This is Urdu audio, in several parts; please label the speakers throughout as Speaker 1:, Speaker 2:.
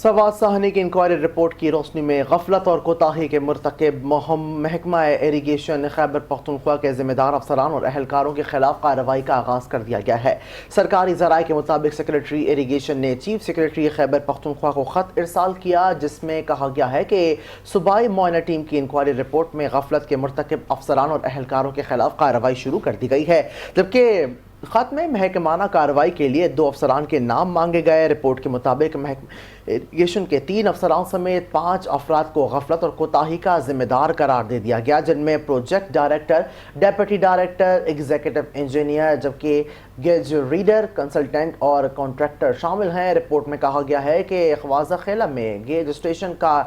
Speaker 1: سوات صاحنی کی انکوائری رپورٹ کی روشنی میں غفلت اور کوتاہی کے مرتکب محکمہ ایریگیشن خیبر پختونخوا کے ذمہ دار افسران اور اہلکاروں کے خلاف کارروائی کا آغاز کر دیا گیا ہے۔ سرکاری ذرائع کے مطابق سیکریٹری ایریگیشن نے چیف سیکریٹری خیبر پختونخوا کو خط ارسال کیا، جس میں کہا گیا ہے کہ صوبائی معائنہ ٹیم کی انکوائری رپورٹ میں غفلت کے مرتکب افسران اور اہلکاروں کے خلاف کارروائی شروع کر دی گئی ہے، جبکہ خط میں محکمانہ کارروائی کے لیے 2 افسران کے نام مانگے گئے۔ رپورٹ کے مطابق ایریگیشن کے 3 افسران سمیت 5 افراد کو غفلت اور کوتاہی کا ذمہ دار قرار دے دیا گیا، جن میں project director, deputy director, executive engineer, جبکہ گیج ریڈر، کنسلٹنٹ اور کانٹریکٹر شامل ہیں۔ رپورٹ میں کہا گیا ہے کہ خواجہ خیلہ میں گیج اسٹیشن کا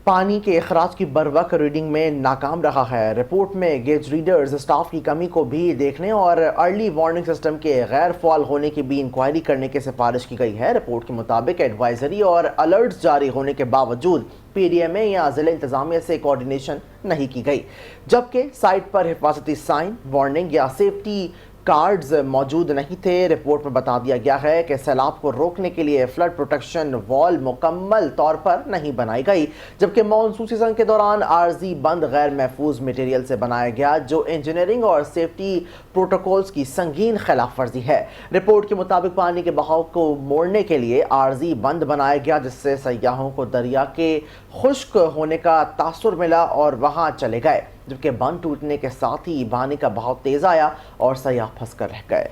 Speaker 1: پانی کے اخراج کی بروقت ریڈنگ میں ناکام رہا ہے۔ رپورٹ میں گیج ریڈرز اسٹاف کی کمی کو بھی دیکھنے اور ارلی وارننگ سسٹم کے غیر فعال ہونے کی بھی انکوائری کرنے کی سفارش کی گئی ہے۔ رپورٹ کے مطابق ایڈوائزری اور الرٹس جاری ہونے کے باوجود پی ڈی ایم اے یا ضلع انتظامیہ سے کوارڈینیشن نہیں کی گئی، جبکہ سائٹ پر حفاظتی سائن، وارننگ یا سیفٹی کارڈز موجود نہیں تھے۔ رپورٹ میں بتا دیا گیا ہے کہ سیلاب کو روکنے کے لیے فلڈ پروٹیکشن وال مکمل طور پر نہیں بنائی گئی، جبکہ مانسون سیزن کے دوران عارضی بند غیر محفوظ مٹیریل سے بنایا گیا، جو انجینئرنگ اور سیفٹی پروٹوکولز کی سنگین خلاف ورزی ہے۔ رپورٹ کے مطابق پانی کے بہاؤ کو موڑنے کے لیے عارضی بند بنایا گیا، جس سے سیاحوں کو دریا کے خشک ہونے کا تاثر ملا اور وہاں چلے گئے، جبکہ بند ٹوٹنے کے ساتھ ہی پانی کا بہاؤ تیز آیا اور سیاح پھنس کر رہ گئے۔